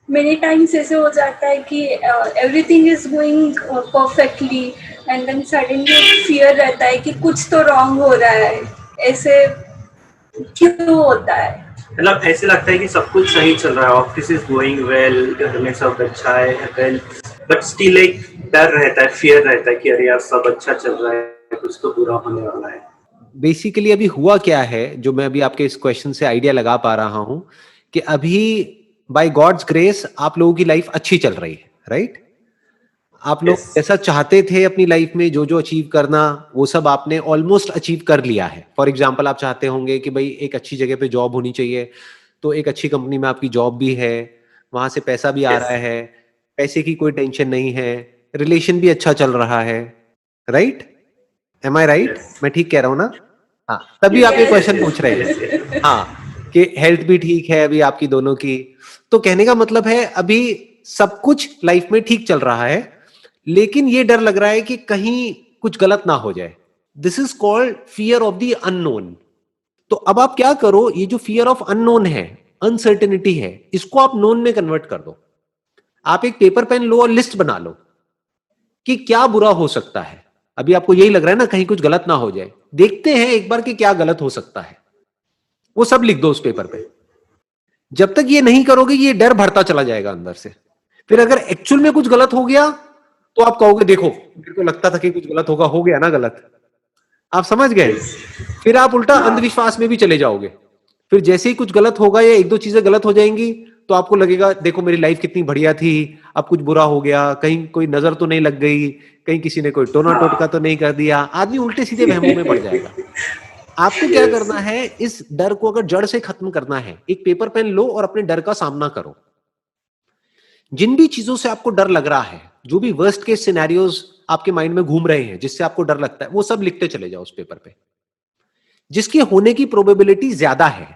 Many times ऐसे हो जाता है कि everything is going perfectly and then suddenly fear रहता है कि कुछ तो रॉन्ग हो रहा है, ऐसे क्यों होता है? मतलब ऐसे लगता है कि सब कुछ सही चल रहा है, ऑफिस इज गोइंग वेल, घर में सब अच्छा है वेल, बट स्टिल एक डर रहता है, फियर रहता है कि अरे यार सब अच्छा चल रहा है, कुछ तो बुरा होने वाला है। बेसिकली अभी हुआ क्या है, जो मैं अभी आपके इस क्वेश्चन से आइडिया लगा पा रहा हूं कि अभी बाय गॉड्स ग्रेस आप लोगों की लाइफ अच्छी चल रही है, राइट? आप लोग Yes. जैसा चाहते थे अपनी लाइफ में जो जो अचीव करना, वो सब आपने ऑलमोस्ट अचीव कर लिया है। फॉर एग्जाम्पल आप चाहते होंगे कि भाई एक अच्छी जगह पे जॉब होनी चाहिए, तो एक अच्छी कंपनी में आपकी जॉब भी है, वहां से पैसा भी आ Yes. रहा है, पैसे की कोई टेंशन नहीं है, रिलेशन भी अच्छा चल रहा है, राइट? एम आई राइट? Yes. मैं ठीक कह रहा हूँ ना? हाँ, तभी Yes, आप ये yes, क्वेश्चन yes, पूछ रहे yes, हैं। yes. हाँ, कि हेल्थ भी ठीक है अभी आपकी दोनों की, तो कहने का मतलब है अभी सब कुछ लाइफ में ठीक चल रहा है, लेकिन ये डर लग रहा है कि कहीं कुछ गलत ना हो जाए। This is called fear of the unknown. तो अब आप क्या करो, ये जो फियर ऑफ अननोन है, अनसर्टेनिटी है, इसको आप नोन में कन्वर्ट कर दो। आप एक पेपर पेन लो और लिस्ट बना लो कि क्या बुरा हो सकता है। अभी आपको यही लग रहा है ना कहीं कुछ गलत ना हो जाए, देखते हैं एक बार कि क्या गलत हो सकता है, वो सब लिख दो उस पेपर पे। जब तक ये नहीं करोगे ये डर बढ़ता चला जाएगा अंदर से। फिर अगर एक्चुअल में कुछ गलत हो गया तो आप कहोगे देखो मेरे को लगता था कि कुछ गलत होगा, हो गया ना गलत। आप समझ गए? Yes. फिर आप उल्टा हाँ. अंधविश्वास में भी चले जाओगे। फिर जैसे ही कुछ गलत होगा या एक दो चीजें गलत हो जाएंगी तो आपको लगेगा देखो मेरी लाइफ कितनी बढ़िया थी, अब कुछ बुरा हो गया, कहीं कोई नजर तो नहीं लग गई, कहीं किसी ने कोई टोना टोटका तो नहीं कर दिया। आदमी उल्टे सीधे वहमों में पड़ जाएगा। आपको क्या Yes. करना है, इस डर को अगर जड़ से खत्म करना है, एक पेपर पेन लो और अपने डर का सामना करो। जिन भी चीजों से आपको डर लग रहा है, जो भी वर्स्ट केस सिनेरियोज आपके माइंड में घूम रहे हैं जिससे आपको डर लगता है, वो सब लिखते चले जाओ उस पेपर पे। जिसके होने की प्रोबेबिलिटी ज्यादा है,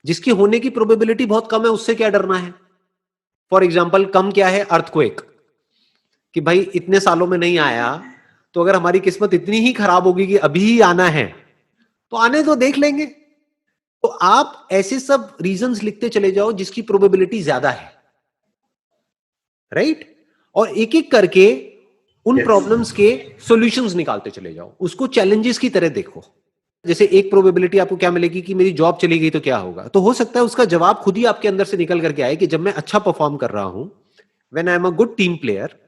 जिसकी होने की प्रोबेबिलिटी बहुत कम है, उससे क्या डरना है? फॉर एग्जाम्पल कम क्या है? अर्थक्वेक, कि भाई इतने सालों में नहीं आया, तो अगर हमारी किस्मत इतनी ही खराब होगी कि अभी ही आना है तो आने तो देख लेंगे। तो आप ऐसे सब रीजंस लिखते चले जाओ जिसकी प्रोबेबिलिटी ज्यादा है, राइट? और एक एक करके उन Yes. प्रॉब्लम्स के सॉल्यूशंस निकालते चले जाओ, उसको चैलेंजेस की तरह देखो। जैसे एक प्रोबेबिलिटी आपको क्या मिलेगी कि मेरी जॉब चली गई तो क्या होगा, तो हो सकता है उसका जवाब खुद ही आपके अंदर से निकल करके आए कि जब मैं अच्छा परफॉर्म कर रहा हूं, when I am a good team player,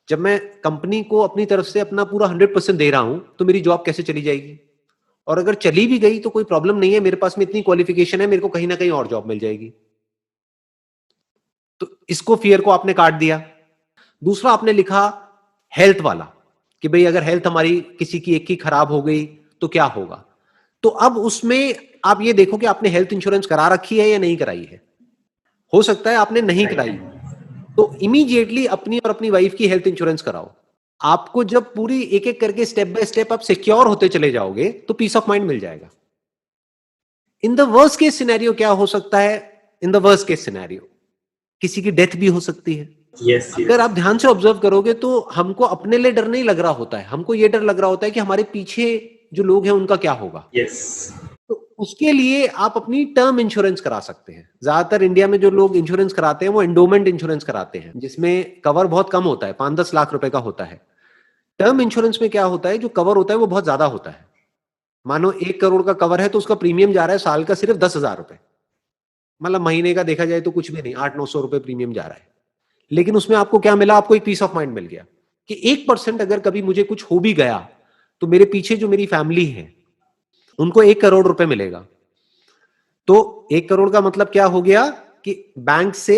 जब मैं कंपनी को अपनी तरफ से अपना पूरा 100% दे रहा हूं, तो मेरी जॉब कैसे चली जाएगी? और अगर चली भी गई तो कोई प्रॉब्लम नहीं है, मेरे पास में इतनी क्वालिफिकेशन है, मेरे को कहीं ना कहीं और जॉब मिल जाएगी। तो इसको फियर को आपने काट दिया। दूसरा आपने लिखा हेल्थ वाला, कि भाई अगर हेल्थ हमारी किसी की एक की खराब हो गई तो क्या होगा। तो अब उसमें आप ये देखो कि आपने हेल्थ इंश्योरेंस करा रखी है या नहीं कराई है। हो सकता है आपने नहीं कराई, तो इमीडिएटली अपनी और अपनी वाइफ की हेल्थ इंश्योरेंस कराओ। आपको जब पूरी एक एक करके स्टेप बाय स्टेप आप सिक्योर होते चले जाओगे तो पीस ऑफ माइंड मिल जाएगा। In the worst case scenario क्या हो सकता है? In the worst case scenario किसी की डेथ भी हो सकती है। Yes, अगर yes. आप ध्यान से ऑब्जर्व करोगे तो हमको अपने लिए डर नहीं लग रहा होता है, हमको ये डर लग रहा होता है कि हमारे पीछे जो लोग हैं उनका क्या होगा। Yes. तो उसके लिए आप अपनी टर्म इंश्योरेंस करा सकते हैं। ज्यादातर इंडिया में जो लोग इंश्योरेंस कराते हैं वो एंडोमेंट इंश्योरेंस कराते हैं, जिसमें कवर बहुत कम होता है, 5-10 लाख रुपए का होता है। टर्म इंश्योरेंस में क्या होता है, जो कवर होता है वो बहुत ज्यादा होता है। मानो 1 करोड़ का कवर है तो उसका प्रीमियम जा रहा है साल का सिर्फ 10,000 रुपए, मतलब महीने का देखा जाए तो कुछ भी नहीं, 800-900 रुपए प्रीमियम जा रहा है। लेकिन उसमें आपको क्या मिला? आपको एक पीस ऑफ माइंड मिल गया कि 1% अगर कभी मुझे कुछ हो भी गया तो मेरे पीछे जो मेरी फैमिली है उनको 1 करोड़ रुपए मिलेगा। तो 1 करोड़ का मतलब क्या हो गया कि बैंक से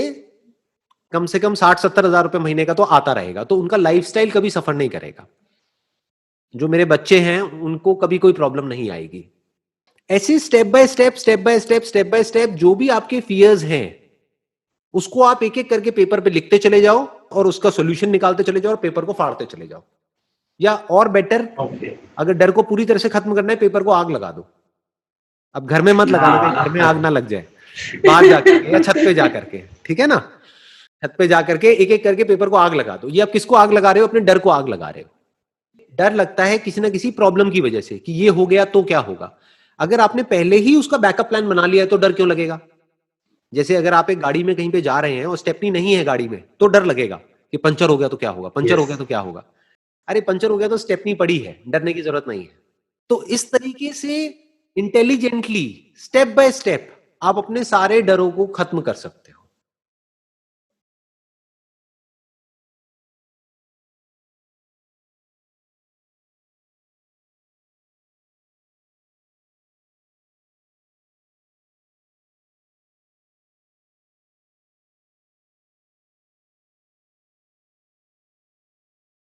कम 60-70 हजार रुपए महीने का तो आता रहेगा, तो उनका लाइफस्टाइल कभी सफर नहीं करेगा। जो मेरे बच्चे हैं उनको कभी कोई प्रॉब्लम नहीं आएगी। ऐसे step by step step by step step by step जो भी आपके फियर्स हैं उसको आप एक एक करके पेपर पे लिखते चले जाओ और उसका सॉल्यूशन निकालते चले जाओ और पेपर को फाड़ते चले जाओ। या और बेटर, Okay. अगर डर को पूरी तरह से खत्म करना है, पेपर को आग लगा दो। अब घर में मत लगाना, कहीं घर में आग ना लग जाए, बाहर जाकर या छत पे जाकर के, ठीक है ना? छत पे जाकर के एक एक करके पेपर को आग लगा दो। ये आप किसको आग लगा रहे हो? अपने डर को आग लगा रहे हो। डर लगता है किसी ना किसी प्रॉब्लम की वजह से कि ये हो गया तो क्या होगा। अगर आपने पहले ही उसका बैकअप प्लान बना लिया है तो डर क्यों लगेगा? जैसे अगर आप एक गाड़ी में कहीं पे जा रहे हैं और स्टेपनी नहीं है गाड़ी में, तो डर लगेगा कि पंचर हो गया तो क्या होगा, पंचर हो गया तो क्या होगा। अरे पंचर हो गया तो स्टेपनी पड़ी है, डरने की जरूरत नहीं है। तो इस तरीके से इंटेलिजेंटली स्टेप बाय स्टेप आप अपने सारे डरों को खत्म कर सकते हैं।